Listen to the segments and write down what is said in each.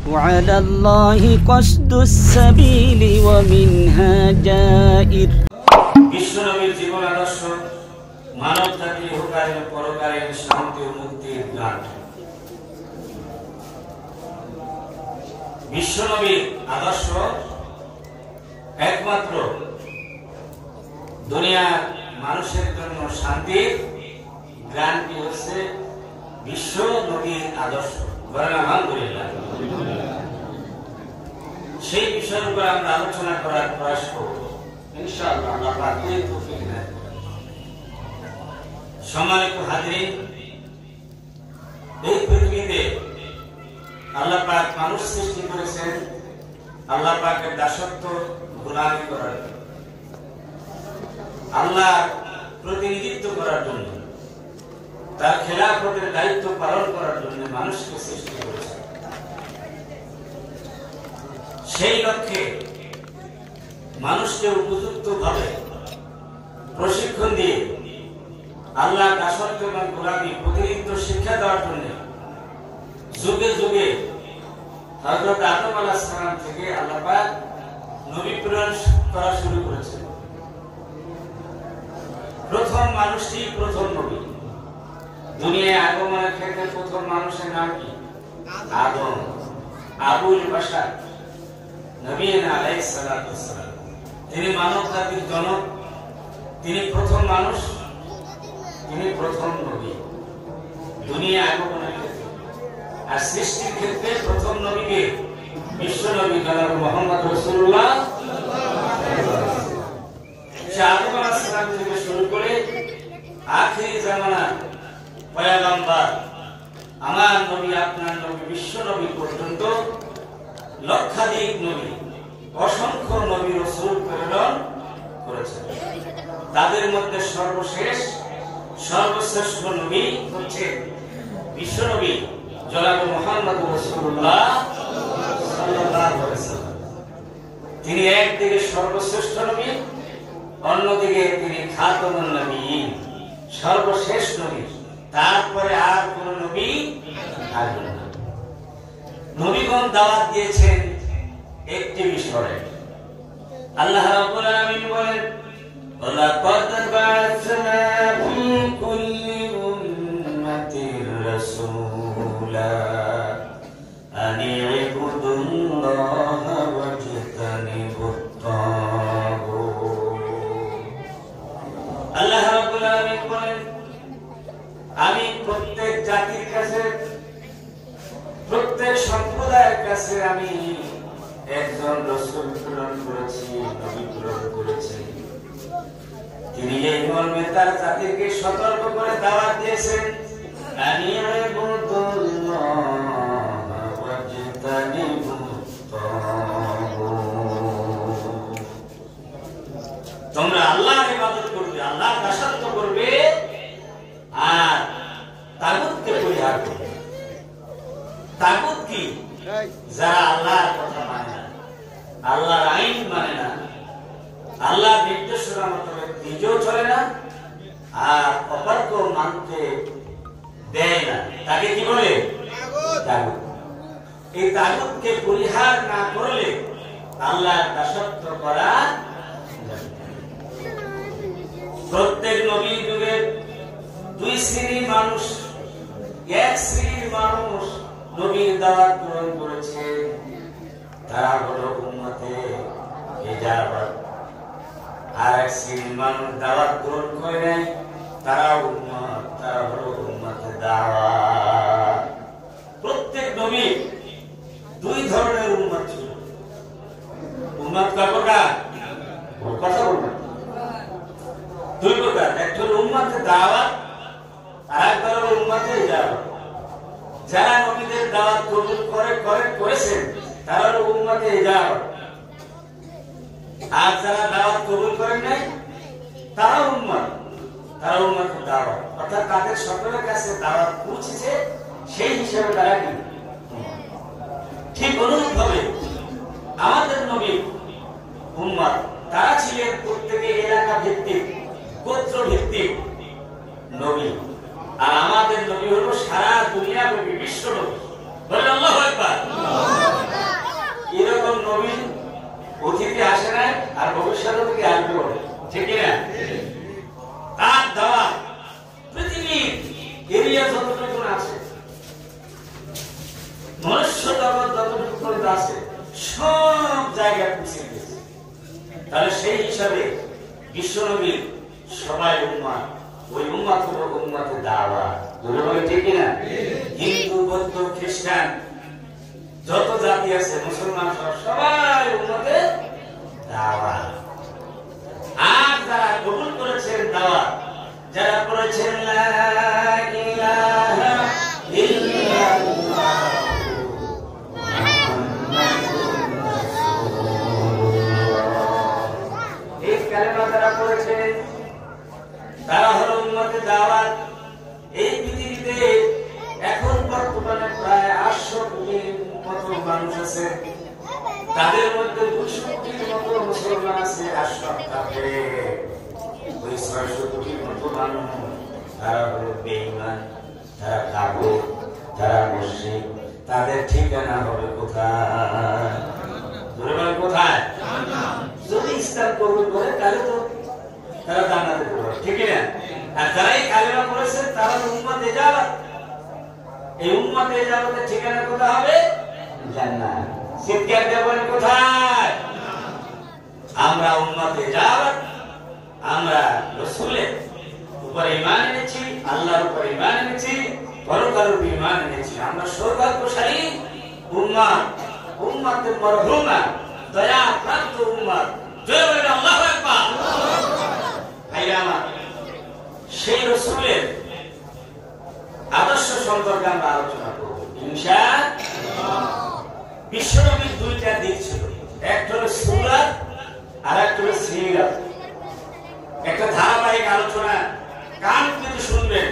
وعلى الله قصد السبيل ومنها جائر বিশ্বনবীর জীবন আদর্শ মানব জাতির ইহকালীন ও পরকালীন শান্তি ও মুক্তির গান। বিশ্বনবীর আদর্শ একমাত্র দুনিয়ার মানুষের জন্য শান্তির গ্রান্টি হচ্ছে বিশ্ব নবীর আদর্শ। আলহামদুলিল্লাহ, সেই বিষয়ের উপর আমরা আলোচনা করার প্রয়াস করব ইনশাআল্লাহ। আল্লাহ পাক তৌফিক দেন। সম্মানিত হাজিরিন, এই পৃথিবীতে আল্লাহ পাক মানুষ সৃষ্টি করেছেন আল্লাহ পাকের দাসত্ব গোলামি করার জন্য, আল্লাহ প্রতিনিধিত্ব করার জন্য, তার খেলাফতের দায়িত্ব পালন করার জন্য মানুষকে সৃষ্টি করেছে। সেই লক্ষ্যে মানুষকে উপযুক্ত ভাবে প্রশিক্ষণ দিয়ে আল্লাহ দাসত্ব এবং গোলামি প্রতিনিধিত্ব শিক্ষা দেওয়ার জন্য যুগে যুগে হযরত আদম আলাইহিস সালাম থেকে আল্লাহ পাক নবী প্রেরণ করা শুরু করেছেন। প্রথম মানুষটি প্রথম নবী। দুনিয়ায় আগমনের ক্ষেত্রে প্রথম মানুষের নাম কি? আদম, আবুল বাশার, নবী আলাইহিস সালাতু ওয়াস সালাম। তিনি মানব জাতির জনক, তিনি প্রথম মানুষ, তিনি প্রথম নবী দুনিয়ায় আগমনের ক্ষেত্রে। আর সৃষ্টির ক্ষেত্রে প্রথম নবীকে বিশ্ব নবী জনাব মুহাম্মদ রাসূলুল্লাহ আদম আলাইহিস সালাম থেকে শুরু করে আখিরি জামানা পয়গম্বর আমার নবী, আপনার নবী, বিশ্ব নবী পর্যন্ত লক্ষাধিক নবী, অসংখ্য নবী রাসূল প্রেরণ করেছেন। তাদের মধ্যে সর্বশেষ সর্বশ্রেষ্ঠ নবী হচ্ছে বিশ্ব নবী জনাব মুহাম্মদ রাসূলুল্লাহ সাল্লাল্লাহু আলাইহি ওয়াসাল্লাম। তিনি একদিকে সর্বশ্রেষ্ঠ নবী, অন্যদিকে তিনি খাতামুন নবীয়িন, সর্বশেষ নবী। তারপরে আর কোন নবী আসবেন না। নবীগণ দাওয়াত দিয়েছেন একটি বিষয়ে। আল্লাহ রাব্বুল আলামিন বলেন, ওয়ালাকাদ বা'আসনা ফি কুল্লি উম্মাতির রাসূলা আন ই'বুদুল্লাহা ওয়াজতানিবুত তাগুত। আল্লাহ রাব্বুল আলামিন বলেন, আমি প্রত্যেক জাতির কাছে, প্রত্যেক সম্প্রদায়ের কাছে আমি একজন রাসূল প্রেরণ করেছি, নবী প্রেরণ করেছি। তিনি এই মর্মে তার জাতিকে সতর্ক করে দাওয়াত দিয়েছেন, তোমরা আল্লাহর ইবাদত করবে, আল্লাহর দাসত্ব করবে, আর তাগুতকে পরিহার করবে। তাগুত কি? যারা আল্লাহর কথা মানে না, আল্লাহর আইন মানে না, আল্লাহর নির্দেশনা মোতাবেক নিজেও চলে না, আর অপরকেও মানতে দেয় না, তাকে কি বলে? তাগুত। এই তাগুতকে পরিহার না করলে আল্লাহর দাসত্ব করা যাবে না। প্রত্যেক নবী যুগে দুই শ্রেণীর মানুষ, এক শ্রেণীর মানুষ নবীর দাওয়াত গ্রহণ করেছে, তারা হলো উম্মতে ইজাবত। আর এক শ্রেণীর মানুষ দাওয়াত গ্রহণ করে নাই, তারা উম্মত, তারা হলো উম্মতে দাওয়াত। প্রত্যেক নবী দুই ধরনের উম্মত ছিল। উম্মত কয় প্রকার? কথা বলবেন। দুই প্রকার, একটা হলো উম্মতে দাওয়াত, আর একটা হলো উম্মতে ইজাবত। যারা নবীদের দাওয়াত কবুল করেছেন তারা হলো উম্মতে ইজাবত, আর যারা দাওয়াত কবুল করেন নাই তারা উম্মতে দাওয়াত। অর্থাৎ তাদের সকলের কাছে দাওয়াত পৌঁছেছে, সেই হিসাবে তারা কি? ঠিক অনুরূপভাবে আমাদের নবী উম্মত, তারা ছিলেন প্রত্যেকে এলাকা ভিত্তিক, গোত্র ভিত্তিক নবী। আর আমাদের নবী হলো সারা দুনিয়া নবী, বিশ্ব নবী। বলেন আল্লাহু আকবার। জায়গায় পৌঁছে গেছে। তাহলে সেই হিসাবে বিশ্বনবীর সবাই উম্মাত, ওই উম্মাত হলো উম্মাতে দাওয়াত। বলে ঠিক না? হিন্দু, বৌদ্ধ, খ্রিস্টান যত জাতি আছে, মুসলমান সবাই উম্মাতে দাওয়াত। আর যারা কবুল করেছেন দাওয়াত, যারা করেছেন লা ইলাহা ইল্লাল্লাহ এই কালেমা যারা পড়েছেন তারা হলো উম্মতে দাওয়াত। এই পৃথিবীতে এখন বর্তমানে প্রায় 800 কোটির মতো মানুষ আছে, তাদের মধ্যে 200 কোটির মতো মুসলমান আছে। আর সবটাকে ওই 600 কোটির মতো মানুষ তারা হলো বেঈমান, তারা কাফের, তারা মুশরিক। তাদের ঠিকানা হবে কোথায়? কোথায়? যদি ইসলাম কবুল করে তাহলে তো তারা জান্নাতে যাবে, ঠিক না? আর যারা এই কালেমা পড়েছে তারা উম্মতে যাওয়াত। এই উম্মতে যাওয়াতের ঠিকানা কোথায় হবে? জান্নাত। চিৎকার দিয়ে বলেন কোথায়? আমরা উম্মতে যাওয়াত, আমরা রাসূলের উপর ঈমান এনেছি, আল্লাহর উপর ঈমান এনেছি, পরকালের উপর ঈমান এনেছি। আমরা সৌভাগ্যশালী উম্মত, উম্মতে মরহুমা, দয়া প্রাপ্ত উম্মত। জয় বলেন আল্লাহু আকবার। ভাইরা আমার, সেই রাসূলের আদর্শ সম্পর্কে আমরা আলোচনা করব ইনশাআল্লাহ। বিশ্বনবীর দুইটা দিক ছিল, একটা হলো সুরাত আর একটা হলো সিরাত। একটা ধারাবাহিক আলোচনা, কান পেতে শুনবেন,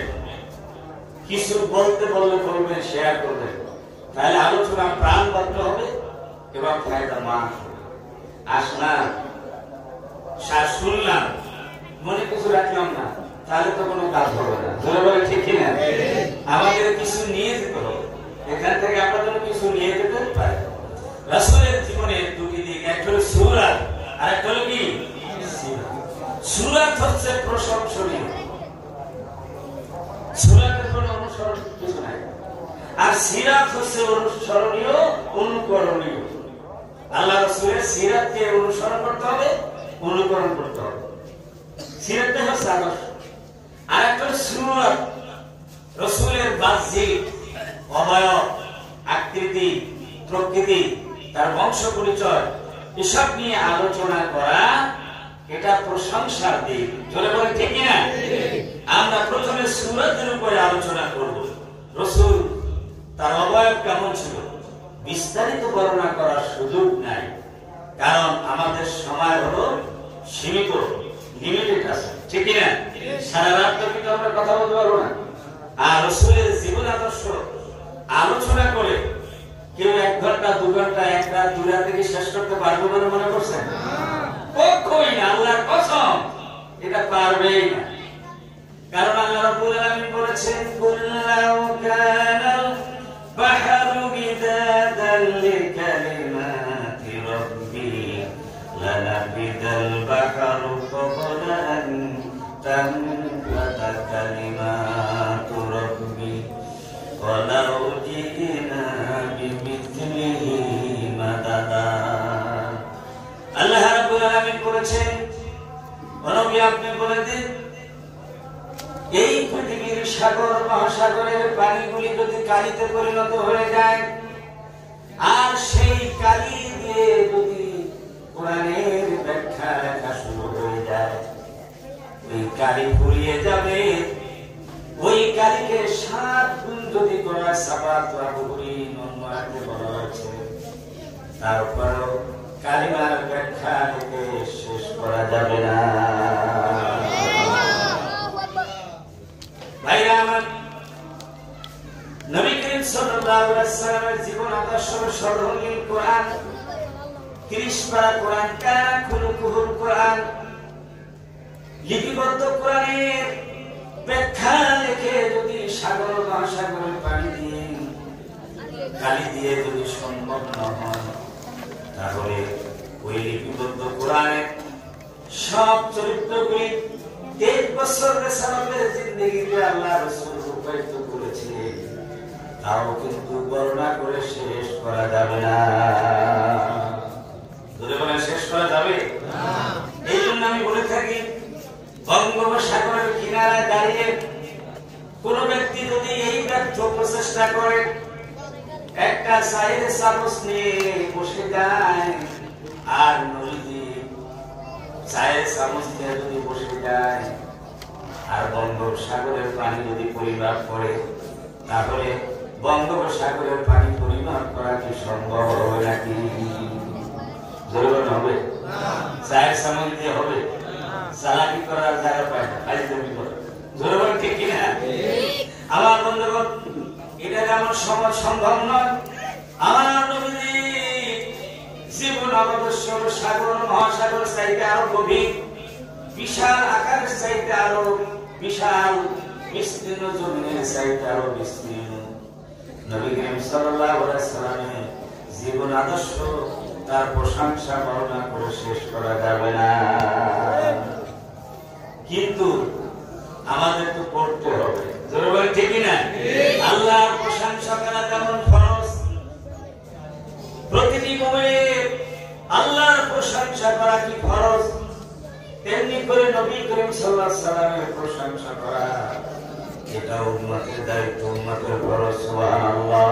কিছু বলতে বললে বলবেন, শেয়ার করবেন, তাহলে আলোচনা প্রাণবদ্ধ হবে এবং ফায়দা মান হবে। আসনা শুনলাম, মনে কিছু রাখলাম না, তাহলে তো কোনো কাজ হবে না। ধরে বলে ঠিক কিনা? আমাদের কিছু নিয়ে যেতে হবে, এখান থেকে আপনাদের কিছু নিয়ে যেতে পারে। রাসূলের জীবনের দুটি দিক, একটা হলো সূরাত আর একটা হলো কি সিরাত। সূরাত হচ্ছে প্রশংসনীয়, সূরাতের কোনো অনুসরণ কিছু নাই। আর সিরাত হচ্ছে অনুসরণীয়, অনুকরণীয়। আল্লাহ রাসূলের সিরাতকে অনুসরণ করতে হবে, অনুকরণ করতে হবে। সিরাতটা হচ্ছে আদর্শ। আর একটা সূরাত রাসূলের বাহ্যিক অবয়ব, আকৃতি, প্রকৃতি, তার বংশ পরিচয়, এসব নিয়ে আলোচনা করা, এটা প্রশংসার দিক। চলে বলেন ঠিক না? আমরা প্রথমে সূরাতের উপরে আলোচনা করব। রাসূল তার অবয়ব কেমন ছিল বিস্তারিত বর্ণনা করার সুযোগ নাই, কারণ আমাদের সময় হলো সীমিত, লিমিটেড আছে, ঠিক না? সারা রাত তো কিন্তু আমরা কথা বলতে পারবো না। আর রাসূলের জীবন আদর্শ আলোচনা করে কেউ 1 ঘন্টা 2 ঘন্টা 1 রাত 2 রাত থেকে শেষ করতে পারবো বলে মনে করছেন? কখনোই না, আল্লাহর কসম, এটা পারবেই না। কারণ আল্লাহ রাব্বুল আলামিন বলেছেন, কুল্লাউ কানাল বাহরু মিদাদান লিকালিমাতি রাব্বি লানাফিদাল বাহরু ক্বাবলা আন তানফাদা কালিমাতু রাব্বি ওয়ালাউ জিনা বিমিথলিহি মাদাদা। আল্লাহ রাব্বুল আলামিন বলেছেন, নবী আপনি বলে দিন, এই পৃথিবীর সাগর মহাসাগরের পানিগুলি যদি কালিতে পরিণত হয়ে যায়, আর সেই কালি দিয়ে যদি কোরআনের ব্যাখ্যা লেখা শুরু হয়ে যায়, ওই কালি ফুরিয়ে যাবে। ওই কালিকে 7 গুণ যদি করা সাবাত রাবুরি নন্মাতে বলা হয়েছে, তারপরও কালিমার ব্যাখ্যা লিখে শেষ করা যাবে না। ভাইরা আমার, নবী করিম সাল্লাল্লাহু আলাইহি ওয়াসাল্লামের জীবন আদর্শ সরলীল কোরআন, 30 পারা কোরআন, কানা খুলুকুল কোরআন, লিপিবদ্ধ কোরআনের ব্যাখ্যা লিখে যদি সাগর মহাসাগরের পানি দিয়ে কালি দিয়ে যদি সম্ভব না হয়, তাহলে ওই লিপিবদ্ধ কোরআনের সব চরিত্রগুলি 1 বছর রিসালাতের জিন্দেগিতে আল্লাহ রাসূল রূপায়িত করেছিলেন, তাও কিন্তু বর্ণনা করে শেষ করা যাবে না। ধরে চায়ের চামচ নিয়ে বসে যায় আর নবীজি চায়ের চামচ নিয়ে যদি বসে যায় আর বঙ্গোপসাগরের পানি যদি পরিমাপ করে তাহলে বঙ্গোপসাগরের পানি পরিমাপ করা কি সম্ভব হবে নাকি? জরুরি হবে? চায়ের চামচ দিয়ে হবে? চালাকি করার জায়গা পায় না, খালি জমি করে। জরুরি ঠিক কিনা? আমার বন্ধুগণ, এটা যেমন সমাজ সম্ভব নয়। আমার নবীজি জীবন অবশ্য সাগর মহাসাগর চাইতে আরো গভীর, বিশাল আকারের চাইতে আরো বিশাল, বিস্তীর্ণ জমিনের চাইতে আরো বিস্তীর্ণ। নবী করিম সাল্লাল্লাহু আলাইহি সাল্লামের জীবন আদর্শ তার প্রশংসা বর্ণনা করে শেষ করা যাবে না, কিন্তু আমাদের তো করতে হবে। জোরে ঠিক না? আল্লাহর প্রশংসা করা যেমন ফরজ, প্রতিটি মুমিনের আল্লাহর প্রশংসা করা কি ফরজ, তেমনি করে নবী করিম সাল্লাল্লাহু আলাইহি সাল্লামের প্রশংসা করা এটা উম্মতের দায়িত্ব, উম্মতের ফরজ। সুবহানাল্লাহ।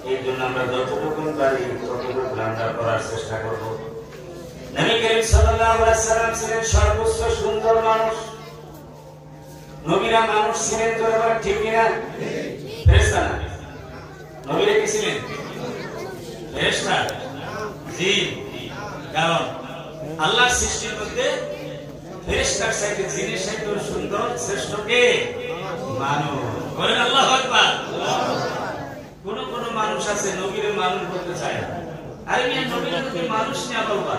এই জন্য আমরা যতটুকু পারি ততটুকু আমরা করার চেষ্টা করব। নবী করিম সাল্লাল্লাহু আলাইহি সাল্লাম ছিলেন সর্বোচ্চ সুন্দর মানুষ। নবীরা মানুষ ছিলেন তো এবার ঠিক কিনা? ফেরেশতা না, নবীরা কি ছিলেন? ফেরেশতা। জি, কারণ আল্লাহর সৃষ্টির মধ্যে ফেরেশতার চাইতে জিনের চাইতে সুন্দর শ্রেষ্ঠ কে? মানুষ। বলেন আল্লাহু আকবার। কোন কোন মানুষ আছে নবীর মানুষ বলতে চায় না। আরে মিয়া, নবীর যদি মানুষ নিয়ে বলবা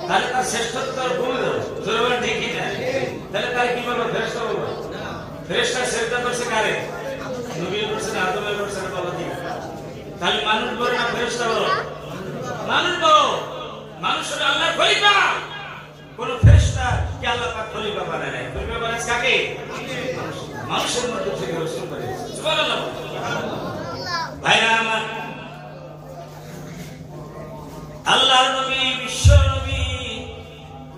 তাহলে তার শ্রেষ্ঠত্ব কমে যাবে। জোরে ঠিক কিনা? তাহলে তার কি বলবো? ফেরেশতা বলবো? ফেরেশতা সেজদা করছে কারে? নবীর করছে না আদমের করছে না? বলো ঠিক। তাহলে মানুষ বলো না ফেরেশতা বলো? মানুষ বলো। মানুষ হলো আল্লাহর খলিফা। কোন ফেরেশতা কি আল্লাহ পাক খলিফা বানায় নাই? খলিফা বানায় কাকে? মানুষের মধ্যে থেকে রাসূল বানিয়েছে। সুবহানাল্লাহ। ভাইরা আমার, আল্লাহর নবী, বিশ্ব নবী,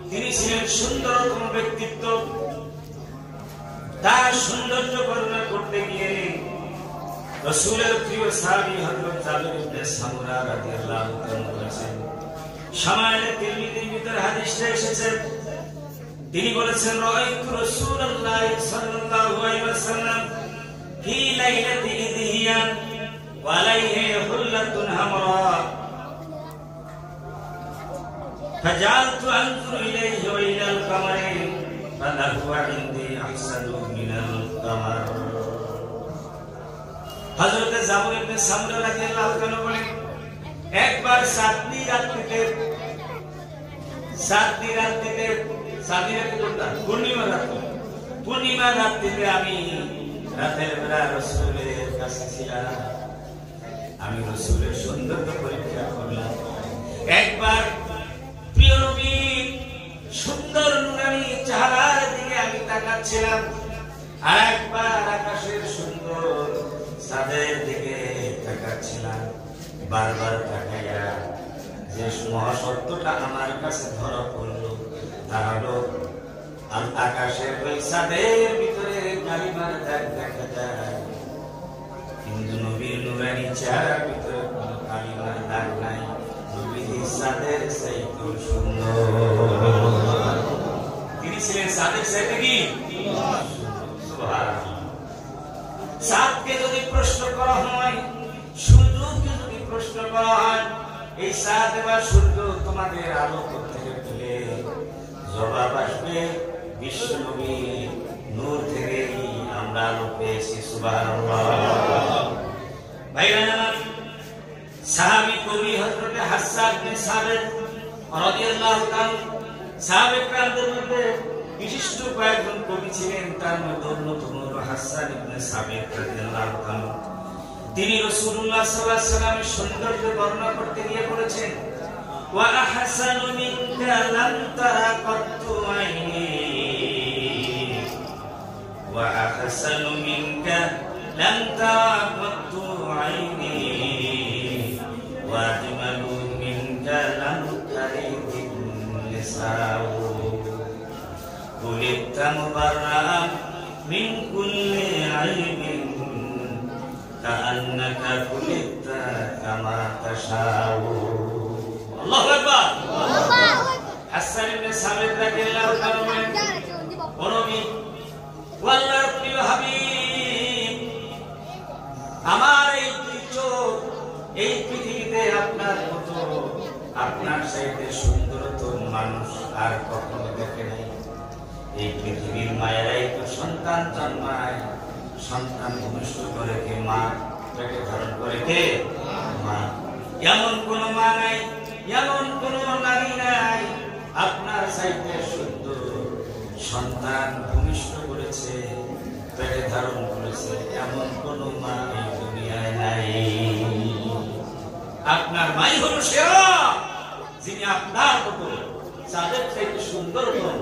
তিনি ছিলেন সুন্দরতম ব্যক্তিত্ব। তার সৌন্দর্য বর্ণনা করতে গিয়ে রাসূলের প্রিয় সাহাবী হযরত জাবির ইবনে সামুরা রাদিয়াল্লাহু তাআলা বলেছেন, শামাইল তিরমিজির ভিতর হাদিসটা এসেছে, তিনি বলেছেন, রাআইতু রাসূলুল্লাহ সাল্লাল্লাহু আলাইহি ওয়াসাল্লাম ফি লাইলাতি ইযহিয়ান ওয়া আলাইহি হুল্লাতুন হামরা ফাজালতু আনজুরু ইলাইহি ওয়া ইলাল কামারি ফালাহু ইনদি আহসানু মিনাল কামার। হযরত জাবির ইবনে সামরা রাদিয়াল্লাহু তাআলা বলেন, একবার সাতনি রাত্রিতে পূর্ণিমা রাত্রিতে আমি রাতের বেলা রাসূলের কাছে ছিলাম। আমি রাসূলের সৌন্দর্য পরীক্ষা করলাম। একবার প্রিয় নবী সুন্দর নুরানি চেহারার দিকে আমি তাকাচ্ছিলাম, আর একবার আকাশের সুন্দর চাঁদের দিকে তাকাচ্ছিলাম। বারবার তাকাইয়া যে মহাসত্যটা আমার কাছে ধরা পড়ল তা হলো আকাশের ওই চাঁদের ভিতরে কালিমার দাগ দেখা যায়, কিন্তু নবীর নুরানি চেহারার ভিতরে কোনো কালিমার দাগ নাই। নবীজি চাঁদের চাইতে সুন্দর। তিনি ছিলেন চাঁদের চাইতে কি? সুবহানাল্লাহ। চাঁদকে যদি প্রশ্ন করা হয়, সূর্যকে যদি প্রশ্ন করা হয়, এই চাঁদ বা সূর্য তোমাদের আলো থেকে পেলে, জবাব আসবে বিশ্ব নবী নূর থেকেই আমরা আলো পেয়েছি। সুবহানাল্লাহ। ভাইরা আমার, সাহাবী কবি হযরত হাসসান বিন সাবিত রাদিয়াল্লাহু তাআলা, সাহাবে کرامদের মধ্যে বিশিষ্ট কয়েকজন কবি ছিলেন। তার মধ্যে অন্যতম হাসসান ইবনে সাবিত রাদিয়াল্লাহু তাআলা। তিনি রাসূলুল্লাহ সাল্লাল্লাহু আলাইহি ওয়াসাল্লামের সৌন্দর্য বর্ণনা করতে গিয়ে বলেছেন, ওয়া আহসানু মিনকা লাম তারা কাত্তু আইনি, ওয়া আহসানু মিনকা লাম তারা কাত্তু আইনি, ওয়া আজমালু মিনকা লাম তারিদিন নিসাউ, কুলিতা মুবাররাআন মিন কুল্লি আইবিন কাআন্নাকা কুলিতা তাশাউন। আল্লাহু আকবার। হাসান ইবনে সাবিত রাদিয়াল্লাহু তাআলা বলেন, ও নবী, ও আল্লাহর প্রিয় হাবিব, আমার এই দুই চোখ এই পৃথিবীতে আপনার মতো, আপনার চাইতে সুন্দরতম মানুষ আর কখনো দেখে নাই। এই পৃথিবীর মায়েরাই তো সন্তান জন্মায়, সন্তান ভূমিষ্ঠ করে কে? মা। পেটে ধারণ করে কে? মা। এমন কোন মা নাই, এমন কোন নারী নাই আপনার চাইতে সুন্দর সন্তান ভূমিষ্ঠ করেছে, পেটে ধারণ করেছে, এমন কোন মা এই দুনিয়ায় নাই। আপনার মাই হল সেরা, যিনি আপনার মতো যাদের চাইতে সুন্দরতম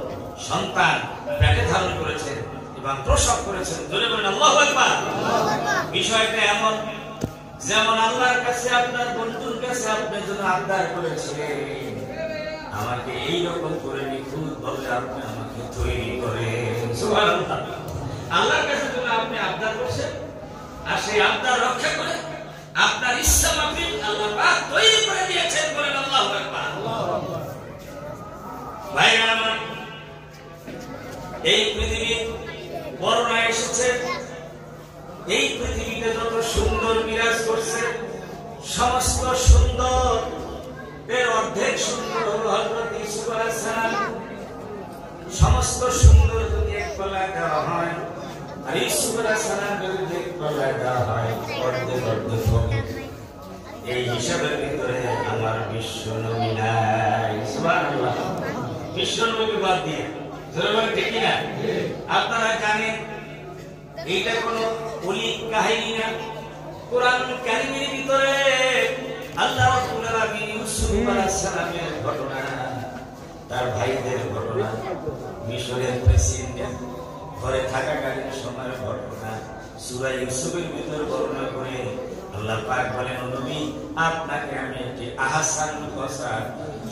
সন্তান পেটে ধারণ করেছেন এবং প্রসব করেছেন। জোরে বলেন আল্লাহু আকবার। বিষয়টা এমন, যেমন আল্লাহর কাছে আপনার বন্ধুর কাছে আপনি যেন আবদার করেছিলেন, আমাকে এইরকম করে নিখুঁত ভাবে আপনি আমাকে তৈরি করেন। সুবহানাল্লাহ। আল্লাহর কাছে যেন আপনি আবদার করছেন, আর সেই আবদার রক্ষা করে আপনার ইচ্ছা মাফিক আল্লাহ পাক তৈরি করে দিয়েছেন। বলেন আল্লাহু আকবার। ভাইরা আমার, এই পৃথিবীর বর্ণনা এসেছে, এই পৃথিবীতে যত সুন্দর বিরাজ করছে, সমস্ত সুন্দর এর অর্ধেক সুন্দর হল হযরত ইউসুফ আলাইহিস সালাম। সমস্ত সুন্দর যদি এক পাল্লায় দেওয়া হয়, আর ইউসুফ আলাইহিস সালাম যদি এক পাল্লায় দেওয়া হয়, অর্ধেক অর্ধেক হবে। এই হিসাবের ভিতরে আমার বিশ্ব নবী নাই। সুবহানাল্লাহ। বিশ্ব নবী বাদ দিয়ে ঠিক না? আপনারা জানেন এইটা কোনো অলিক কাহিনী না, কোরআন কারীমের ভিতরে আল্লাহ রাব্বুল আলামিন ইউসুফ আলাইহিস সালামের ঘটনা, তার ভাইদের ঘটনা, মিশরের প্রেসিডেন্ট ঘরে থাকাকালীন সময়ের ঘটনা সূরা ইউসুফের ভিতর বর্ণনা করে আল্লাহ পাক বলেন, ও নবী, আপনাকে আমি একটি আহসানুল কসাস,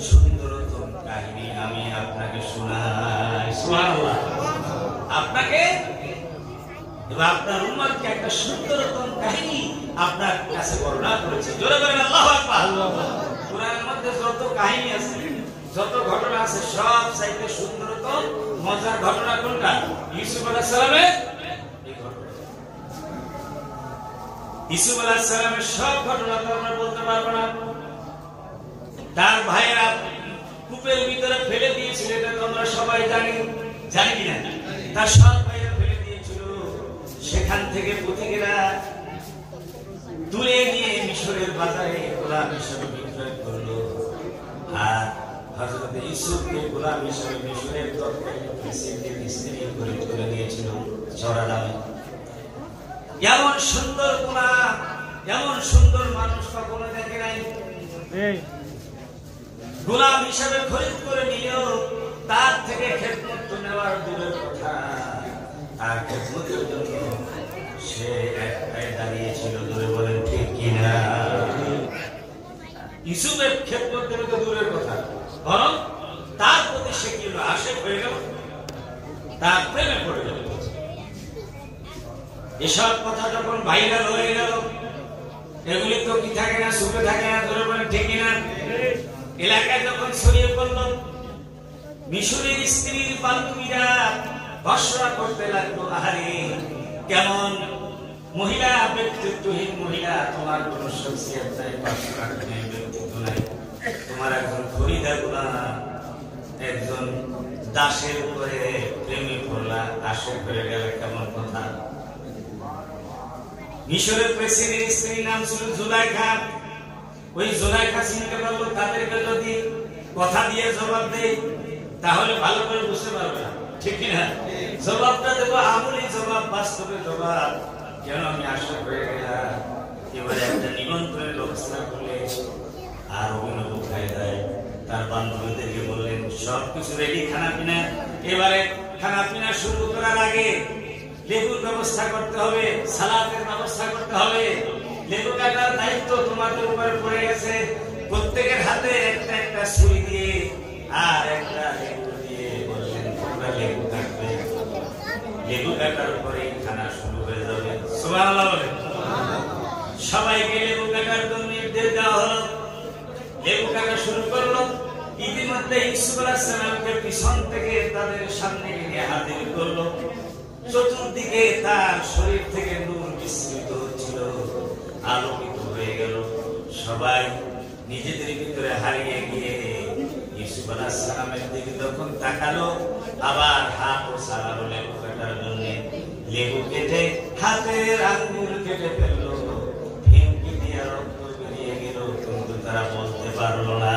সুন্দরতম কাহিনী আমি আপনাকে শোনাই। সুবহানাল্লাহ। আপনাকে এবং আপনার উম্মতকে একটা সুন্দরতম কাহিনী আপনার কাছে বর্ণনা করেছি। জোরে বলেন আল্লাহু আকবার। কোরআনের মধ্যে যত কাহিনী আছে, যত ঘটনা আছে, সব চাইতে সুন্দরতম মজার ঘটনা কোনটা? ইউসুফ আলাইহিস সালামের এই ঘটনা। ইউসুফ আলাইহিস সালামের সব ঘটনা তো আমরা বলতে পারবো না। তার ভাইয়েরা কূপের ভিতরে ফেলে দিয়েছিল, এটা তো আমরা সবাই জানি, জানি কিনা? তার সব ভাইয়েরা ফেলে দিয়েছিল, সেখান থেকে পথিকেরা তুলে নিয়ে মিশরের বাজারে গোলাম হিসেবে বিক্রয় করলো, আর হযরত ইউসুফকে গোলাম হিসেবে মিশরের তৎকালীন প্রেসিডেন্টের স্ত্রী করে তুলে নিয়েছিল চড়া দামে। এমন সুন্দর গোলাম, এমন সুন্দর মানুষ কখনো দেখে নাই। গোলাম হিসেবে খরিদ করে নিলেও তার থেকে খেদমত নেওয়ার দূরের কথা, আর খেদমতের জন্য সে এক পায়ে দাঁড়িয়েছিল। দূরে বলেন ঠিক কিনা? ইউসুফের খেদমত দেবে তো দূরের কথা, বরং তার প্রতি সে কি হলো? আশিক হয়ে গেল, তার প্রেমে পড়ে গেল। এসব কথা যখন ভাইরাল হয়ে গেল, এগুলি তো কি থাকে না, সুখে থাকে না। দূরে বলেন ঠিক কিনা? এলাকায় যখন ছড়িয়ে পড়ল, মিশরের স্ত্রীর বান্ধবীরা ভর্ৎসনা করতে লাগলো, আহারে কেমন মহিলা, ব্যক্তিত্বহীন মহিলা, তোমার কোন শখসিয়ত নাই, পার্সোনালিটি নাই, ব্যক্তিত্ব নাই, তোমার একজন খরিদার গোলাম, একজন দাসের উপরে প্রেমে পড়লা, আশিক হয়ে গেল, কেমন কথা। মিশরের প্রেসিডেন্টের স্ত্রীর নাম ছিল জুলাইখা। ওই জুলাইখা চিনতে পারলো, তাদেরকে যদি কথা দিয়ে জবাব দেয় তাহলে ভালো করে বুঝতে পারবে না, ঠিক কিনা? জবাবটা দেবো আমলি জবাব, বাস্তবে জবাব। কেন আমি আশা করে গেলাম, এবারে একটা নিমন্ত্রণের ব্যবস্থা করলে, আর অভিনব কায়দায় তার বান্ধবীদেরকে বললেন সবকিছু রেডি, খানা পিনা। এবারে খানা পিনা শুরু করার আগে লেবুর ব্যবস্থা করতে হবে, সালাদের ব্যবস্থা করতে হবে। লেবু কাটার দায়িত্ব তোমাদের উপরে পড়ে গেছে। প্রত্যেকের হাতে একটা একটা ছুরি দিয়ে আর একটা লেবু দিয়ে বললেন তোমরা লেবু কাটবে। লেবু কাটার পরে খানা শুরু হয়ে যাবে। সুবহানাল্লাহ বলেন। সবাইকে লেবু কাটার জন্য নির্দেশ দেওয়া হলো। লেবু কাটা শুরু করলো। ইতিমধ্যে ইউসুফ আলাইহিস সালামকে পিছন থেকে তাদের সামনে নিয়ে হাজির করলো। চতুর্দিকে তার শরীর থেকে নূর বিস্তৃত হচ্ছিল, আলোকিত হয়ে গেল। সবাই নিজেদের ভিতরে হারিয়ে গিয়ে ইউসুফ আলাইহিস সালামের দিকে যখন তাকালো, আবার হাত ও সালাম লেবু কাটার জন্য লেবু কেটে হাতের আঙ্গুল কেটে ফেললো। ভেঙে দিয়ে রক্ত বেরিয়ে গেল, কিন্তু তারা বলতে পারলো না।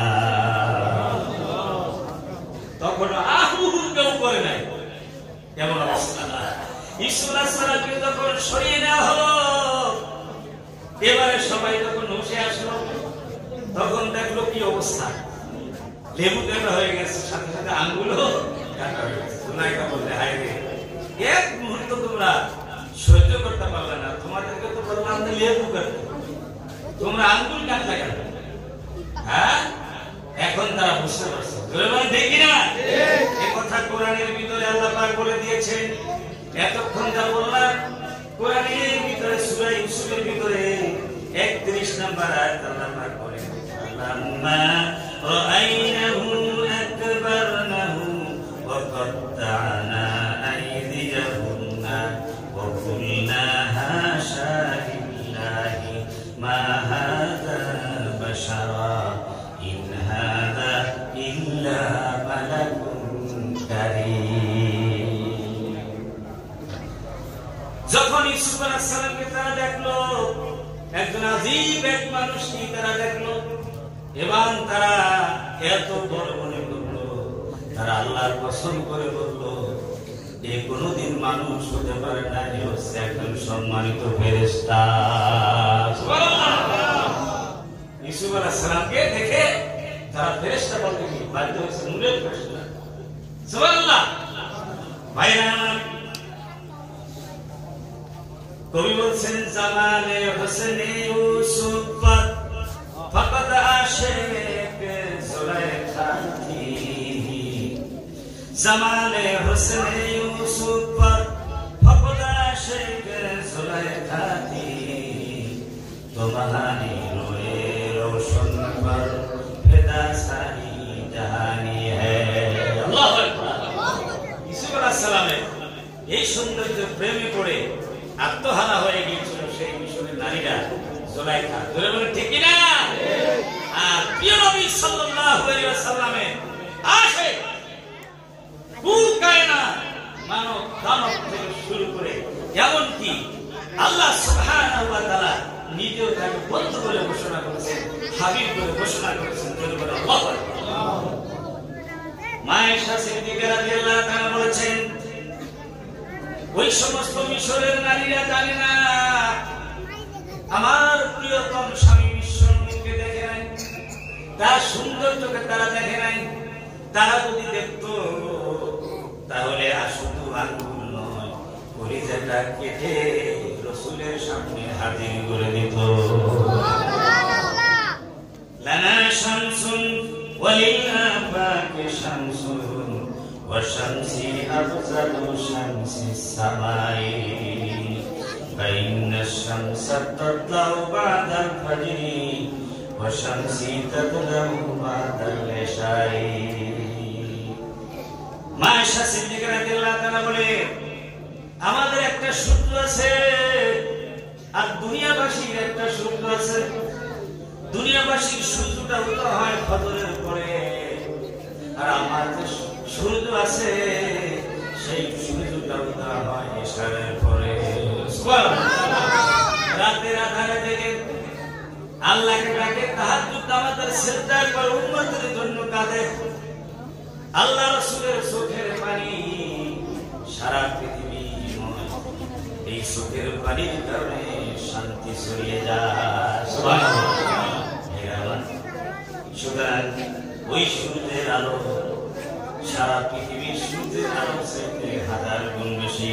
তখন আহু কেউ করে নাই, কেমন অবস্থা। ইউসুফ আলাইহিস সালামকে যখন সরিয়ে নেওয়া হলো, এবারে সবাই যখন উঠে আসলো, তখন দেখলো কি অবস্থা, লেবু কাটা হয়ে গেছে, সাথে সাথে আঙ্গুলও কাটা হয়ে গেছে। জুনাইদা বললে, হায় রে, এক মুহূর্ত তোমরা সহ্য করতে পারলে না, তোমাদেরকে তো বললাম যে লেবু কাটতে, তোমরা আঙ্গুল কাটলে কেন? হ্যাঁ, এখন তারা বুঝতে পারছে। দেখি না, এ কথা কোরআনের ভিতরে আল্লাহ পাক বলে দিয়েছেন। এতক্ষণ যা বললাম কোরআনের ভিতরে সূরা ইউসুফের ভিতরে 31 নম্বর আয়াত আল্লাহ পাক বলেন, আল্লাম্মা রাআইনাহু আকবারনাহু ওয়া কাত্তা'না আইদিয়াহুন্না ওয়া কুলনা হাশা লিল্লাহি মা হাযা বাশারা ইন হাযা ইল্লা মালাকুন কারীম। যখন ইউসুফ আলাইহিস সালামকে তারা দেখলো, একজন আজীব এক মানুষকে তারা দেখলো, এবং তারা এত বড় মনে করলো, তারা আল্লাহর কসম করে বললো, এ কোনদিন মানুষ হতে পারে না, এ হচ্ছে একজন সম্মানিত ফেরেশতা। সুবহানাল্লাহ। ইউসুফ আলাইহিস সালামকে দেখে তারা ফেরেশতা বলতে কি বাধ্য হয়েছে, নূরের ফেরেশতা। সুবহানাল্লাহ। ভাইরা, কবি বলছেন, জামালে হোসেনে ইউসুফ ফাকাদ আশিক জুলাইখা থি, জামালে হোসেনে ইউসুফ ফাকাদ আশিক জুলাইখা থি, তোমারি রোয়ে রোশন पर फिदा सारी जहानी है। আল্লাহু আকবার। ইউসুফ আলাইহিস সালামের এই সৌন্দর্য প্রেমে পড়ে আত্মহারা হয়ে গিয়েছিল সেই মিশরের নারীরা, জুলাইখা। ধরে বলে ঠিক না? আর প্রিয় নবী সাল্লাল্লাহু আলাইহি ওয়াসাল্লামের আশিক কুল কায়নাত, মানব দানব থেকে শুরু করে এমনকি আল্লাহ সুবহানাহু ওয়া তাআলা নিজেও তাকে বন্ধু বলে ঘোষণা করেছেন, হাবিব বলে ঘোষণা করেছেন। ধরে বলে আল্লাহু আকবার। মায়েশা সিদ্দিকা রাদিয়াল্লাহু তাআলা বলেছেন, ওই সমস্ত মিশরের নারীরা জানে না আমার প্রিয়তম স্বামী বিশ্বনবীকে দেখে নাই, তার সৌন্দর্যকে তারা দেখে নাই। তারা যদি দেখত তাহলে শুধু আঙ্গুল নয়, কলিজাটা কেটে রাসূলের সামনে হাজির করে দিত। লানা শামসুন ওয়ালিল আফাকি শামসুন وشمسي أفضل شمس السماء فإن الشمس تطلع بعد الفجر وشمسي تطلع بعد العشاء। মায়েশা সিদ্দিকা রাদিয়াল্লাহু তাআলা বলে, আমাদের একটা সূত্র আছে আর দুনিয়াবাসীর একটা সূত্র আছে। দুনিয়াবাসীর সূত্রটা উদয় হয় ফজরের পরে, আর আমার যে সূর্য আছে সেই সূর্যটা উদয় হয় ইশারের পরে। রাতের আধারে জেগে আল্লাহকে ডাকে, তাহাজ্জুদ নামাজের সিজদা করে উম্মতের জন্য কাঁদে। আল্লাহ রাসূলের চোখের পানি সারা পৃথিবী, এই চোখের পানির কারণে শান্তি ছড়িয়ে যায়। সুবহানাল্লাহ। সুতরাং ওই সূর্যের আলো সারা পৃথিবীর সূর্যের আলো থেকে 1000 গুণ বেশি।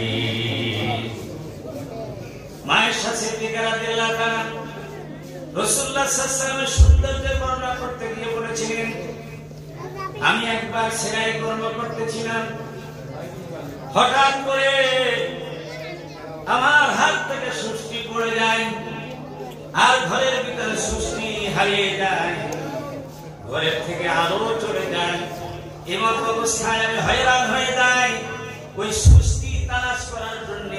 মায়েশা সিদ্দিকা রাদিয়াল্লাহু তাআলা রাসূলুল্লাহ সাল্লাল্লাহু আলাইহি ওয়াসাল্লামের সৌন্দর্যের বর্ণনা করতে গিয়ে বলেছিলেন, আমি একবার সেলাই কর্ম করতেছিলাম, হঠাৎ করে আমার হাত থেকে সুষ্টি পড়ে যায় আর ঘরের ভিতরে সুষ্টি হারিয়ে যায়। ঘরের থেকে আলো চলে যায়। এমন অবস্থায় আমি হয়রান হয়ে যাই, ওই সুস্থি তালাশ করার জন্য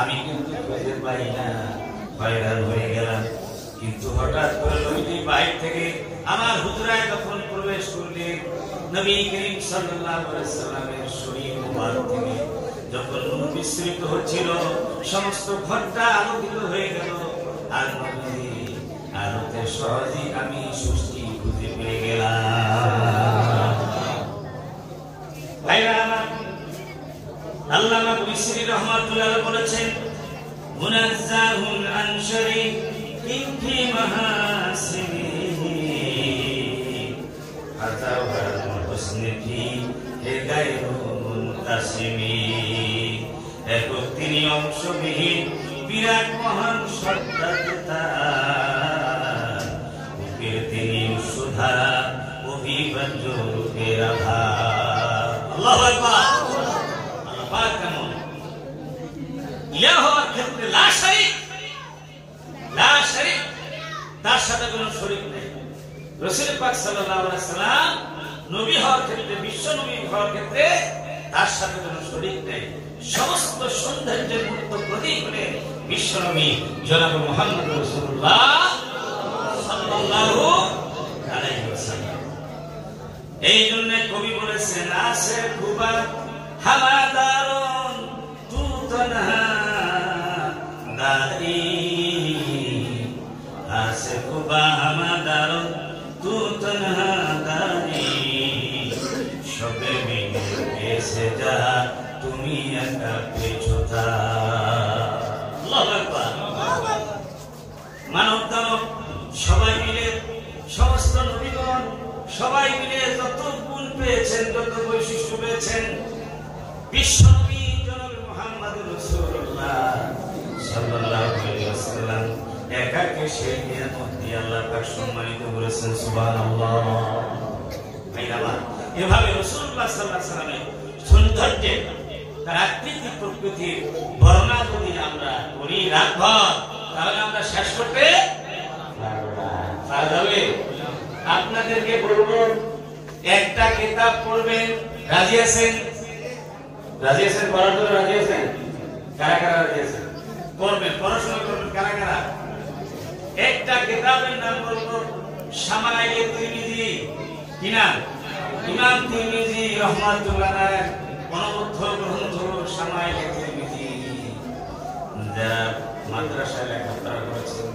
আমি কিন্তু খুঁজে পাই না, হয়রান হয়ে গেলাম। কিন্তু হঠাৎ করে নবীজি বাইরে থেকে আমার হুজরায় যখন প্রবেশ করলেন, নবী করিম সাল্লাল্লাহু আলাইহি ওয়াসাল্লামের শরীর মুবারক থেকে যখন নূর বিস্তৃত হচ্ছিল, সমস্ত ঘরটা আলোকিত হয়ে গেল। আর নবী আলোতে সহজেই আমি সুস্থি খুঁজে পেয়ে গেলাম। ভাইরা আমার, আল্লামা মিসরি রাহমাতুল্লাহ বলেছেন, মুনাজ্জাহুন আন শারীকিন ফি মাহাসিনিহি আযাওয়াল হুসনি ফি গায়রু মুনতাসিমি। একক তিনি অংশবিহীন বিরাট মহান সত্তা, বুকের তিনি উৎসধারা অভিবাজ্য রূপের আধার। আল্লাহু আকবার। আল্লাহ পাক কেমন ইলাহ হওয়ার ক্ষেত্রে লা শারীক, তার সাথে কোনো শরীক নেই। রাসূল পাক সাল্লাল্লাহু আলাইহি ওয়াসাল্লাম নবী হওয়ার ক্ষেত্রে, বিশ্ব নবী হওয়ার ক্ষেত্রে তার সাথে কোনো শরীক নেই। সমস্ত সৌন্দর্যের মূর্ত প্রতীক হলেন বিশ্ব নবী জনাব মুহাম্মদ রাসূলুল্লাহ সাল্লাল্লাহু আলাইহি ওয়াসাল্লাম। এই জন্য কবি বলেছেন, আসে খুবা হামাদারুন তু তনহা দারি, আসে খুবা হামাদারুন তু তনহা দারি, সবে মিলে এসে যা তুমি একা পেছো তা। আল্লাহু আকবার। মানব দানব সবাই মিলে, সমস্ত নবীগণ সবাই মিলে যত গুণ পেয়েছেন, যত বৈশিষ্ট্য পেয়েছেন, বিশ্ব নবী জনাব মুহাম্মদ রাসূলুল্লাহ সাল্লাল্লাহু আলাইহি ওয়াসাল্লাম একাকে সেই নিয়ামত দিয়ে আল্লাহ পাক সম্মানিত করেছেন। সুবহানাল্লাহ। ভাইরা, এভাবে রাসূলুল্লাহ সাল্লাল্লাহু আলাইহি ওয়াসাল্লামের সৌন্দর্যে, তার আকৃতি প্রকৃতির বর্ণনা যদি আমরা করি রাতভর, তাহলে আমরা শেষ করতে পারবো না। আপনাদেরকে বলবো, একটা কিতাব পড়বেন। রাজি আছেন? রাজি আছেন? পড়ার জন্য রাজি আছেন? কারা কারা রাজি আছেন? পড়বেন, পড়াশোনা করবেন। কারা কারা? একটা কিতাবের নাম বলবো, শামাইলে তিরমিজি। কি নাম? ইমাম তিরমিজি রাহমাতুল্লাহ আলাইহি অনবদ্য গ্রন্থ শামাইলে তিরমিজি। যারা মাদ্রাসায় লেখাপড়া করেছেন,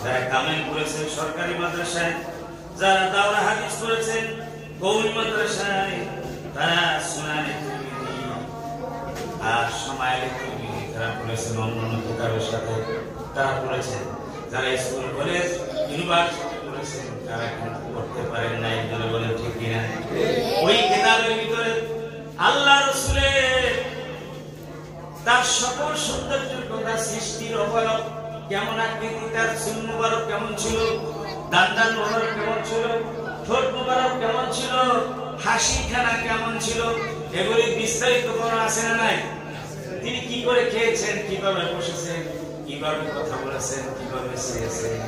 যারা কামেল করেছেন সরকারি মাদ্রাসায়, যারা দাওরা হাদিস করেছেন কওমি মাদ্রাসায়, তারা সুনানে তিরমিজি আর শামাইলে তিরমিজি তারা পড়েছেন। অন্যান্য কিতাবের সাথে তারা পড়েছেন। যারা স্কুল, কলেজ, ইউনিভার্সিটি করেছেন, তারা কিন্তু পড়তে পারেন নাই। যারা বলেন ঠিক কিনা? ওই কিতাবের ভিতরে আল্লাহ রাসূলের তার সকল সৌন্দর্যের কথা, সৃষ্টির অবয়ব কেমন, আকৃতি, তার চুল মুবারক কেমন ছিল, দাঁত মুবারক কেমন ছিল, ঠোঁট মুবারক কেমন ছিল, হাসি খানা কেমন ছিল, এগুলি বিস্তারিত বর্ণনা আছে না নাই? তিনি কি করে খেয়েছেন, কিভাবে বসেছেন, কিভাবে কথা বলেছেন, কিভাবে শুয়েছেন,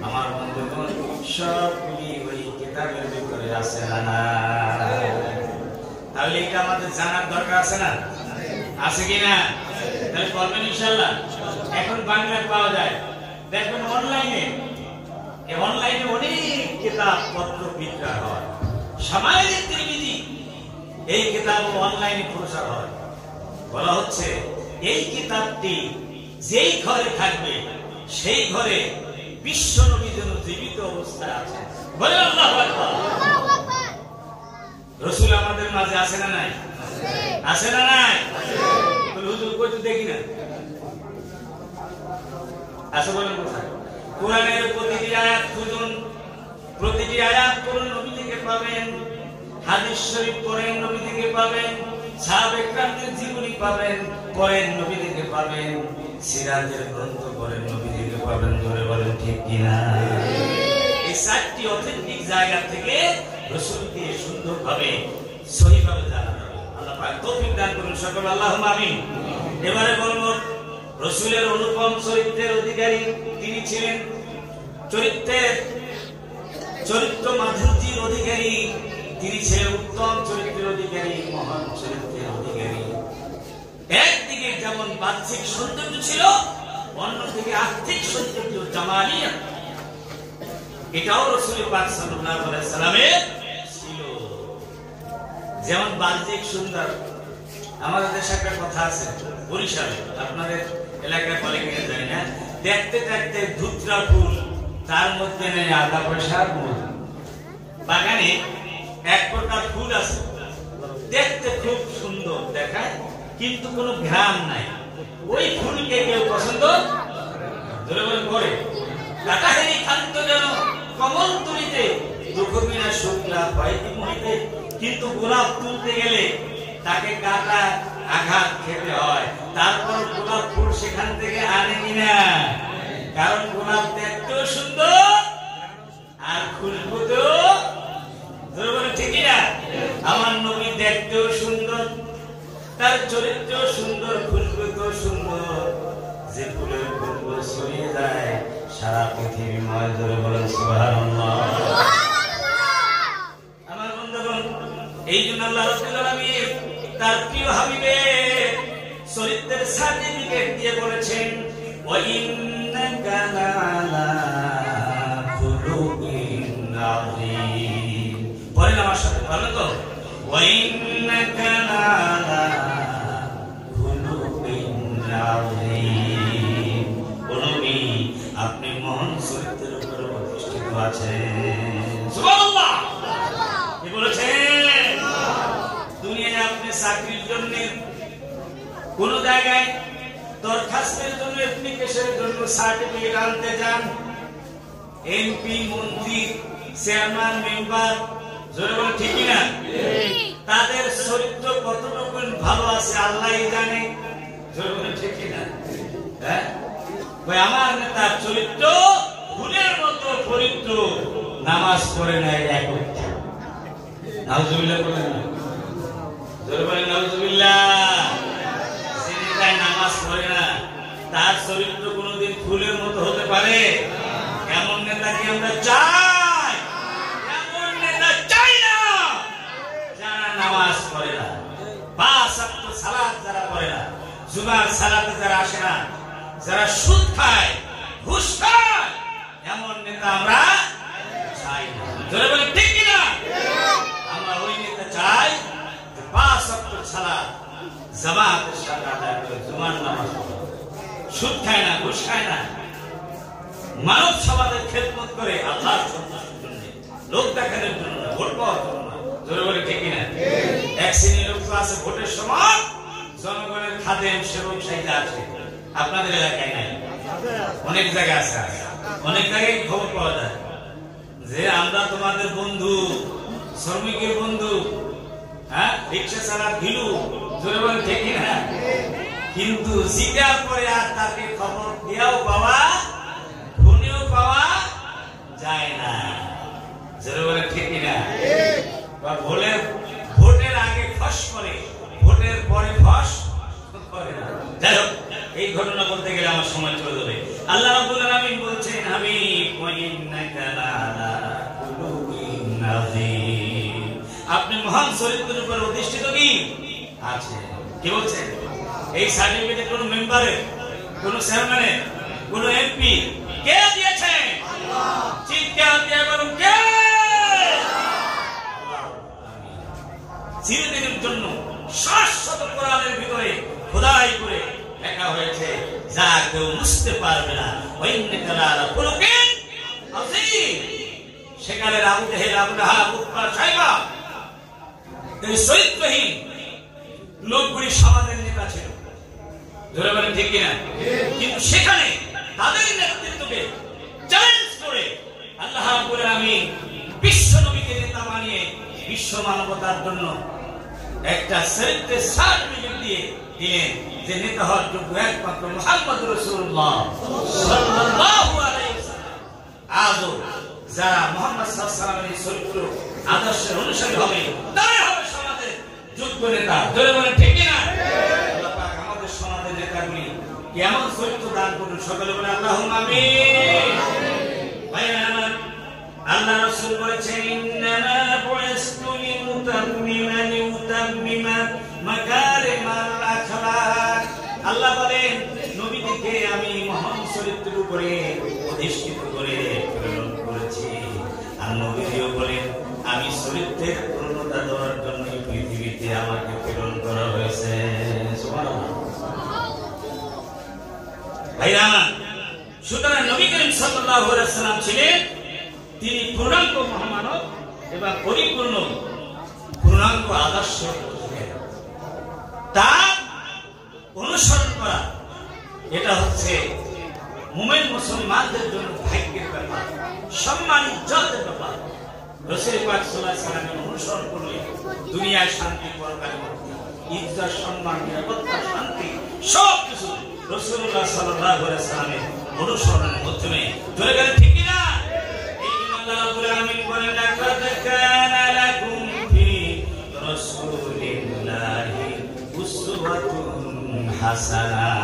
আমার বন্ধুগণ সবগুলি ওই কিতাবের ভিতরে আছে না? তাহলে এটা আমাদের জানার দরকার আছে না? আছে কিনা? তাহলে করবেন ইনশাআল্লাহ। এখন বাংলায় পাওয়া যায়, দেখবেন অনলাইনে, এই অনলাইনে অনেক কিতাব পত্র বিক্রয় হয়। শামাইলে তিরমিজি এই কিতাব অনলাইনে প্রচার হয়। বলা হচ্ছে এই কিতাবটি যেই ঘরে থাকবে সেই ঘরে বিশ্ব নবী যেন জীবিত অবস্থায় আছে। বলে আল্লাহু আকবার। রাসূল আমাদের মাঝে আছে না নাই? আছে না নাই? হুজুর কই তো দেখি না। আছে বলেন কোথায়? কোরআনের প্রতিটি আয়াত খুঁজুন, প্রতিটি আয়াত পড়ুন, নবী থেকে পাবেন। হাদিস শরীফ পড়েন, নবী থেকে পাবেন। সাহাবে কেরামদের জীবনী পাবেন, পড়েন, নবী থেকে পাবেন। সিরাজের গ্রন্থ পড়েন, নবী থেকে পাবেন। ধরে বলেন ঠিক কিনা? এই চারটি অথেন্টিক জায়গা থেকে রাসূলকে সুন্দরভাবে, সহিভাবে জানা যাবে। আল্লাহ পাক তৌফিক দান করুন সকল, আল্লাহুম্মা আমিন। এবারে বলবো, রাসূলের অনুপম চরিত্রের অধিকারী তিনি ছিলেন। চরিত্রের চরিত্র মাধুর্যের অধিকারী, তিনি ছিলেন উত্তম চরিত্রের অধিকারী, মহান চরিত্রের অধিকারী। একদিকে যেমন বাহ্যিক সৌন্দর্য ছিল, অন্যদিকে আর্থিক সৌন্দর্য জামালিয়া, এটাও রাসূল পাক সাল্লাল্লাহু আলাইহি সাল্লামের ছিল। যেমন বাহ্যিক সুন্দর, আমাদের দেশে একটা কথা আছে, বরিশালে আপনাদের এলাকায় বলে কিনা জানি না, দেখতে দেখতে ধুতরা ফুল, তার মধ্যে নেই আধা পয়সার মূল। বাগানে এক প্রকার ফুল আছে, দেখতে খুব সুন্দর দেখায়, কিন্তু কোনো ঘ্রাণ নাই। ওই ফুলকে কেউ পছন্দ করে। কাটাহারি খান্ত যেন কমল তুলিতে, দুঃখ বিনা শুক্লা পাইতে মহিতে। কিন্তু গোলাপ তুলতে গেলে তাকে কাটা আঘাত খেতে হয়, তারপর গোলাপ ফুল সেখান থেকে আনে কিনা। কারণ গোলাপ দেখতেও সুন্দর আর খুশবু তো ঠিকই না। আমার নবী দেখতেও সুন্দর, তার চরিত্র সুন্দর, খুশবু তো সুন্দর, যে ফুলের খুশবু ছড়িয়ে যায় সারা পৃথিবীময়। ধরে বলেন সুবহানাল্লাহ। আমার বন্ধুগণ, এই জন্য আল্লাহ রাব্বুল আলামিন তার প্রিয় হাবিবের চরিত্রের সার্টিফিকেট দিয়ে বলেছেন, ওয়া ইন্নাকা লাআলা খুলুকিন আযীম। পড়েন আমার সাথে, বলেন তো, ওয়া ইন্নাকা লাআলা খুলুকিন আযীম। ও নবী, আপনি মহান চরিত্রের উপর প্রতিষ্ঠিত আছেন। সুবহানাল্লাহ। কি বলেছেন? দুনিয়ায় আপনি চাকরির জন্য কোন জায়গায় দরখাস্তের জন্য, অ্যাপ্লিকেশনের জন্য সার্টিফিকেট আনতে যান, এমপি, মন্ত্রী, চেয়ারম্যান, মেম্বার, জোরে বলে ঠিক না? তাদের চরিত্র কতটুকু ভালো আছে আল্লাহই জানে। জোরে বলে ঠিক না? হ্যাঁ, ওই আমার নেতার চরিত্র ফুলের মতো পবিত্র, নামাজ পড়ে নেয় এক উঠা। নাউজুবিল্লাহ বলেন না, জোরে বলেন নাউজুবিল্লাহ। নামাজ পড়ে না, তার চরিত্র কোনদিন ফুলের মতো হতে পারে? এমন নেতাকে আমরা চাই? এমন নেতা চাই না যারা নামাজ পড়ে না, পাঁচ ওয়াক্ত সালাত যারা পড়ে না, জুমার সালাতে যারা আসে না, যারা সুদ খায়, ঘুষ খায়, এমন নেতা আমরা চাই না। জোরে বলে ঠিক কিনা? আমরা ওই নেতা চাই যে পাঁচ ওয়াক্ত সালাত জামাতের সাথে আদায় করে, জুমার নামাজ পড়ে, সুদ খায় না, ঘুষ খায় না, মানব সমাজের খেদমত করে, আল্লাহর সন্তুষ্টির জন্য, লোক দেখানোর জন্য না, ভোট পাওয়ার জন্য না। জোরে বলে ঠিক কিনা? এক শ্রেণীর লোক আছে ভোটের সময় জনগণের খাদেম, সেবক, চাহিদা আছে। আপনাদের এলাকায় নাই, অনেক জায়গায় আছে, অনেক জায়গায় খবর পাওয়া যায় যে আমরা তোমাদের বন্ধু, শ্রমিকের বন্ধু, হ্যাঁ, রিক্সা চালার ভিলু। জোরে বলেন ঠিক না? কিন্তু জিজ্ঞার পরে আর তাকে খবর দিয়েও পাওয়া, ফোনেও পাওয়া যায় না। জোরে বলেন ঠিক না? বা ভোটের আগে ফস করে, ভোটের পরে ফস করে না। যাই হোক, এই ঘটনা বলতে গেলে আমার সময় চলে যাবে। আল্লাহ রাব্বুল আলামিন বলছেন, হাবিব ওয়া ইন্নাকা লাআলা খুলুকিন আযীম, আপনি মহান চরিত্রের উপর অধিষ্ঠিত কি আছে। কি বলছেন? এই সার্টিফিকেট কোন মেম্বারের, কোন চেয়ারম্যানের, কোন এমপি কে দিয়েছে? আল্লাহ। চিৎকার দিয়ে বলুন কে? আল্লাহ। চিরদিনের জন্য শাশ্বত কোরআনের ভিতরে খোদাই করে লেখা হয়েছে, যা কেউ মুছতে পারবে না। ওয়া ইন্নাকা লাআলা খুলুকিন আযীম। সেকালের আবু জাহেল, আবু লাহাব, উতবা, শাইবা, এই চরিত্রহীন লোকগুলি সমাজের নেতা ছিল। ধরে বলেন ঠিক কিনা? কিন্তু সেখানে তাদের নেতৃত্বকে চ্যালেঞ্জ করে আল্লাহ রাব্বুল আলামিন বিশ্ব নবীকে নেতা বানিয়ে বিশ্ব মানবতার জন্য একটা চরিত্রের সার্টিফিকেট দিয়ে দিলেন, যে নেতা হওয়ার যোগ্য একমাত্র মুহাম্মদ রাসূলুল্লাহ সাল্লাল্লাহু আলাইহি ওয়াসাল্লাম। আজও যারা মুহাম্মদ সাল্লাল্লাহু আলাইহি ওয়াসাল্লামের চরিত্র আদর্শের অনুসারী হবে, তারাই হবে সমাজের যোগ্য নেতা। ধরে বলেন ঠিক কিনা? আল্লাহ পাক আমাদের সমাজের নেতাগুলি কেমন চরিত্র দান করুন, সকলে বলে আল্লাহুম্মা আমিন। ভাইরা আমার, আল্লাহ রাসূল বলেছেন ইন্নামা বুইসতু লিউতাম্মিমা মাকারিমাল আখলাক। আল্লাহ বলেন নবীকে আমি মহান চরিত্রের উপরে অধিষ্ঠিত করে প্রেরণ করেছি। আর নবীও বলেন আমি চরিত্রের পূর্ণতা দেওয়ার জন্য পৃথিবীতে আমাকে প্রেরণ করা হয়েছে। সুবহানাল্লাহ। ভাইরা, সুতরাং নবী করিম সাল্লাল্লাহু আলাইহি ওয়াসাল্লাম ছিলেন তিনি পূর্ণাঙ্গ মহামানব এবং পরিপূর্ণ পূর্ণাঙ্গ আদর্শ। তার অনুসরণ করা এটা হচ্ছে মুমিন মুসলমানদের জন্য ভাগ্যের ব্যাপার, সম্মান ইজ্জতের ব্যাপার। রাসূল পাক সাল্লাল্লাহু আলাইহি ওয়াসাল্লামের অনুসরণ করলে দুনিয়ায় শান্তি, পরকালে মুক্তি, ইজ্জত, সম্মান, নিরাপত্তা, শান্তি সব কিছু রাসূলুল্লাহ সাল্লাল্লাহু আলাইহি ওয়াসাল্লামের অনুসরণের মাধ্যমে চলে গেলে। ঠিক কি না? এই জন্য আল্লাহ রাব্বুল আলামিন বলেন লাকাদ কানা লাকুম ফি রাসূলিল্লাহি উসওয়াতুন হাসানাহ।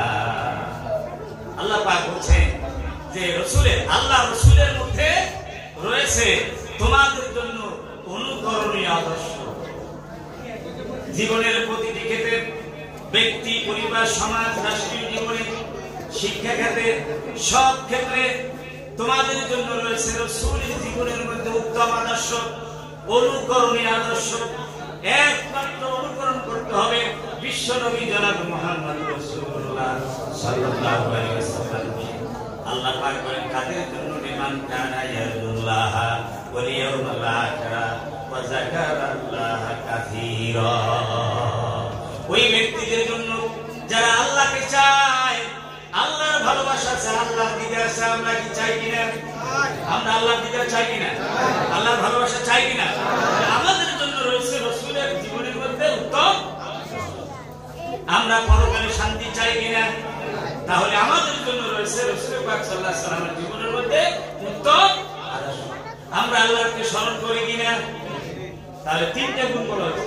আল্লাহ পাক বলেন যে আল্লাহ রাসূলের মধ্যে রয়েছে তোমাদের জন্য অনুকরণীয় আদর্শ। জীবনের প্রতিটি ক্ষেত্রে, ব্যক্তি, পরিবার, সমাজ, রাষ্ট্রীয় জীবনে, শিক্ষা ক্ষেত্রে, সব ক্ষেত্রে তোমাদের জন্য রয়েছে রাসূলের জীবনের মধ্যে উত্তম আদর্শ, অনুকরণীয় আদর্শ। একমাত্র অনুকরণ করতে হবে বিশ্ব নবী জনাব মুহাম্মদ রাসূলুল্লাহ সাল্লাল্লাহু আলাইহি ওয়াসাল্লাম। আল্লাহ পাক বলেন কাদের জন্য? লিমান কানা ইয়ারজুল্লাহ ওয়াল ইয়াউমাল আখির ওয়া যাকারাল্লাহা কাসীরা। ওই ব্যক্তিদের জন্য যারা আল্লাহকে চায়, আল্লাহর ভালোবাসা চায়, আল্লাহর দিদার চায়। আমরা কি চাই কিনা? আমরা আল্লাহর দিদার চাই কিনা? আল্লাহর ভালোবাসা চাই কিনা? আমাদের জন্য রয়েছে রাসূলের জীবনের মধ্যে উত্তম। আমরা পরকালে শান্তি চাই কিনা? তাহলে আমাদের জন্য রয়েছে রাসূল পাক সাল্লাল্লাহু আলাইহি ওয়াসাল্লামের জীবনের মধ্যে উত্তম আদর্শ। আমরা আল্লাহকে স্মরণ করি কিনা? তাহলে তিনটা গুণ বলা হচ্ছে।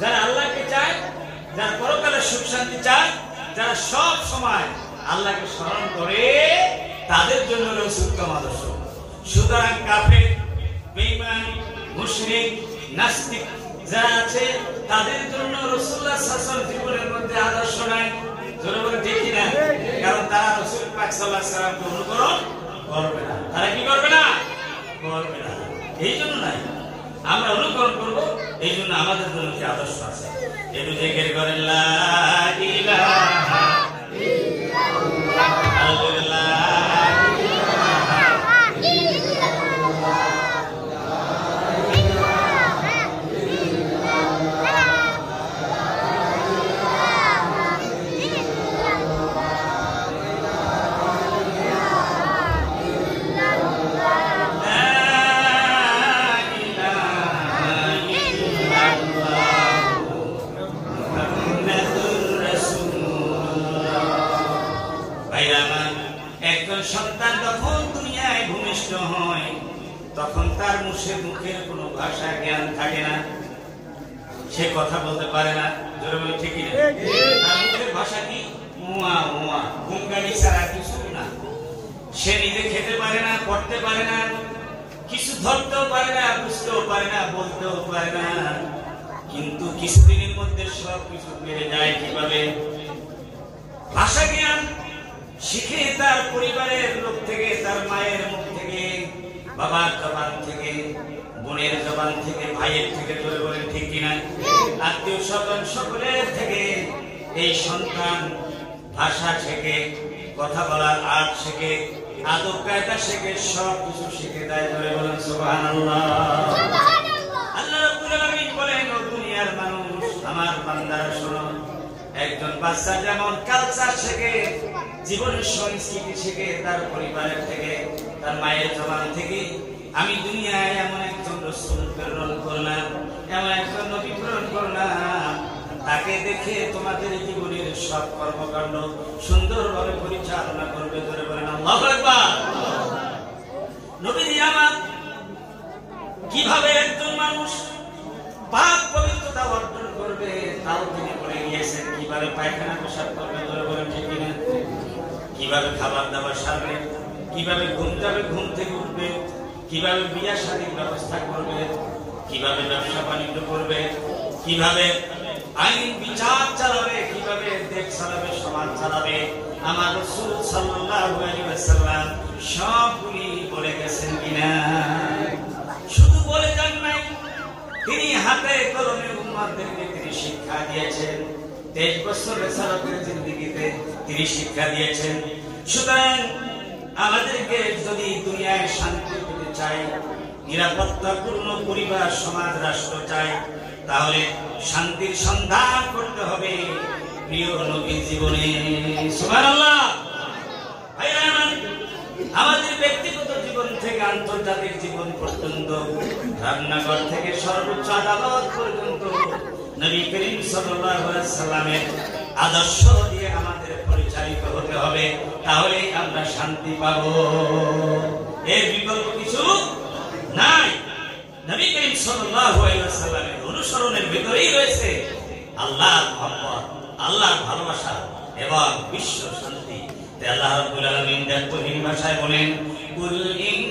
যারা আল্লাহকে চায়, যারা পরকালে সুখ শান্তি চায়, যারা সব সময় আল্লাহকে স্মরণ করে, তাদের জন্য রয়েছে উত্তম আদর্শ। সুতরাং কাফের, বেঈমান, মুশরিক, নাস্তিক যারা আছে তাদের জন্য রাসূলুল্লাহ সাল্লাল্লাহু আলাইহি ওয়াসাল্লাম জীবনের মধ্যে আদর্শ নাই। জোরে বলে ঠিক কি না? কারণ তারা রাসূল পাক সাল্লাল্লাহু আলাইহি ওয়াসাল্লামকে অনুকরণ করবে না। তারা কি করবে না? করবে না। এই জন্য নাই, আমরা অনুকরণ করব। এই জন্য আমাদের জন্য কি আদর্শ আছে? একটু জিকির করেন লা ইলাহা ইল্লাল্লাহ, আল্লাহ সন্তান যখন দুনিয়ায় ভূমিষ্ঠ হয় তখন তার মুখের কোনো ভাষা জ্ঞান থাকে না, সে কথা বলতে পারে না। জোরে বলে ঠিক না? তার মুখের ভাষা কি? মুয়া মুয়া, গুঙ্গানি ছাড়া কিছু না। সে নিজে খেতে পারে না, পড়তে পারে না, কিছু ধরতেও পারে না, বুঝতেও পারে না, বলতেও পারে না। কিন্তু কিছুদিনের মধ্যে সব কিছু বেড়ে যায়। কিভাবে? ভাষা জ্ঞান শিখে তার পরিবারের লোক থেকে, তার মায়ের মুখ থেকে, বাবার জবান থেকে, বোনের জবান থেকে, ভাইয়ের থেকে। ধরে বলেন ঠিক কিনা? আত্মীয় স্বজন সকলের থেকে এই সন্তান ভাষা শেখে, কথা বলার আর্ট শেখে, আদব কায়দা শেখে, সব কিছু শিখে দেয়। ধরে বলেন সুবহানাল্লাহ। আল্লাহ রাব্বুল আলামিন বলেন ও দুনিয়ার মানুষ, আমার বান্দারা শোনো, একজন বাচ্চা যেমন কালচার শেখে, জীবনের সংস্কৃতি শেখে তার পরিবারের থেকে, তার মায়ের জবান থেকে, আমি দুনিয়ায় এমন একজন রাসূল প্রেরণ করলাম, এমন একজন নবী প্রেরণ করলাম, তাকে দেখে তোমাদের জীবনের সব কর্মকাণ্ড সুন্দরভাবে পরিচালনা করবে। ধরে বলেন আল্লাহু আকবার। নবী আমার কিভাবে একজন মানুষ পাক পবিত্রতা অর্জন করবে তাও তিনি বলে গিয়েছেন। কিভাবে পায়খানা পেশাব করবে? ধরে বলেন ঠিক কিনা? কিভাবে খাবার দাবার সারবে, কিভাবে ঘুম যাবে, ঘুম থেকে উঠবে, কিভাবে বিয়ে শাদীর ব্যবস্থা করবে, কিভাবে ব্যবসা বাণিজ্য করবে, কিভাবে আইন বিচার চালাবে, কিভাবে দেশ চালাবে, সমাজ চালাবে, আমার রাসূল সাল্লাল্লাহু আলাইহি ওয়াসাল্লাম সবগুলি বলে গেছেন কিনা? শুধু বলে যান নাই, তিনি হাতে কলমে উম্মতদেরকে তিনি শিক্ষা দিয়েছেন। 23 বছর রিসালাতের জিন্দেগিতে তিনি শিক্ষা দিয়েছেন। সুতরাং আমাদেরকে যদি দুনিয়ায় শান্তি পেতে চাই, নিরাপত্তাপূর্ণ পরিবার, সমাজ, রাষ্ট্র চাই, তাহলে শান্তির সন্ধান করতে হবে প্রিয় নবীর জীবনে। সুবহানাল্লাহ। আমাদের ব্যক্তিগত জীবন থেকে আন্তর্জাতিক জীবন পর্যন্ত, রান্নাঘর থেকে সর্বোচ্চ আদালত পর্যন্ত নবী করিম সাল্লাল্লাহু আলাইহি সাল্লামের আদর্শ দিয়ে আমাদের পরিচালিত হতে হবে, তাহলেই আমরা শান্তি পাব। এর বিকল্প কিছু নাই। নবী করিম সাল্লাল্লাহু আলাইহি সাল্লামের অনুসরণের ভিতরেই রয়েছে আল্লাহর মহব্বত, আল্লাহর ভালোবাসা এবং বিশ্ব শান্তি। আল্লাহ রাব্বুল আলামিন তার কঠিন ভাষায় বলেন, কুল ইন